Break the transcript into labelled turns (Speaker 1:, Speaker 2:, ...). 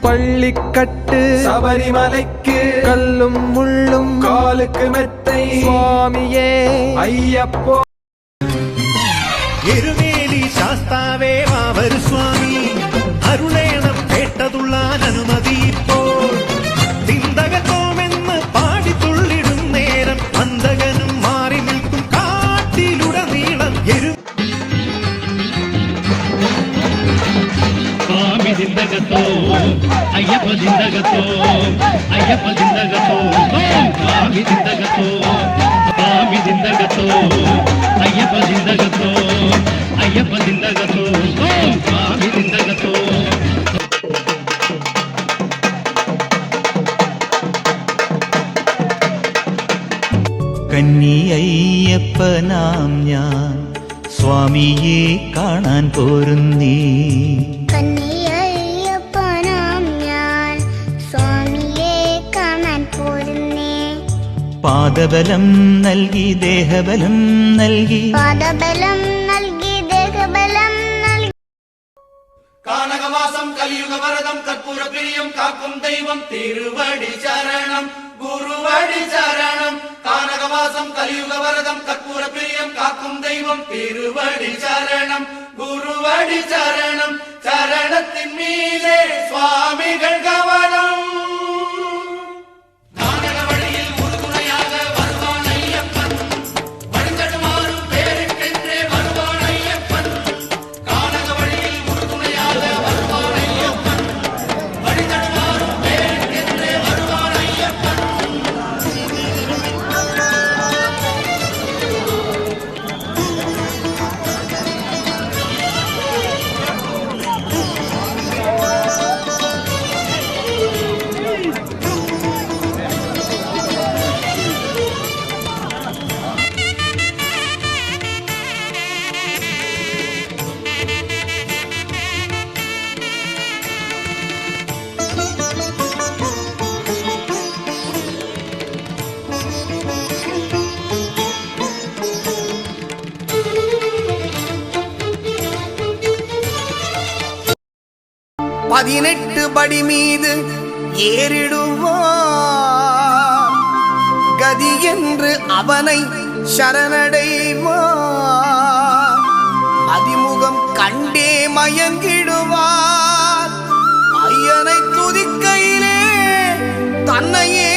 Speaker 1: பள்ளிக்கட்டு
Speaker 2: சபரிமலைக்கு
Speaker 1: கல்லும் முள்ளும்
Speaker 2: காலுக்கு மெத்தை
Speaker 1: சுவாமியே
Speaker 2: ஐயப்போ.
Speaker 3: எருமேலி சாஸ்தாவே வாவரு சுவாமி அருளேனம் கேட்டதுள்ளான் அனுமதி போல் திந்தகத்தோமெന്ന് பாடி துள்ளிடும் நேரம் அந்தகனும் மாறி நிற்கும் காட்டிலுடனீளம்
Speaker 4: சுவாமி திந்தகத்தோ ஐயப்ப திந்தகத்தோ ஐயப்ப திந்தகத்தோ சுவாமி திந்தகத்தோ சுவாமி திந்தகத்தோ ஐயப்ப திந்தகத்தோ ஐயப்ப திந்தகத்தோ சுவாமி திந்தகத்தோ.
Speaker 5: കന്നി അയ്യപ്പനാം ഞാൻ സ്വാമിയെ കാണാൻ പോരുന്നേ.
Speaker 6: കന്നി അയ്യപ്പനാം ഞാൻ സ്വാമിയെ കാണാൻ പോരുന്നേ.
Speaker 5: പാദബലം നൽകി ദേഹബലം നൽകി
Speaker 6: പാദബലം നൽകി ദേഹബലം നൽകി.
Speaker 2: കാനകവാസം കലിയുഗ വരദം കർപ്പൂര പ്രിയം കാക്കും ദൈവം തിരുവടി ചരണം ഗുരുവടി ചരണം. കാനകവാസം കലിയുഗ വരദം കർപ്പൂര പ്രിയം കാക്കും ദൈവം തിരുവടി ചരണം ഗുരുവടി ചരണം. ചരണത്തിൻ മീതെ സ്വാമികൾ കവനം.
Speaker 7: பதினெட்டு படி மீது ஏறிடுவார் கதி என்று அவனை சரணடைவார். அதிமுகம் கண்டே மயங்கிடுவார். ஐயனை துதிக்கையிலே தன்னையே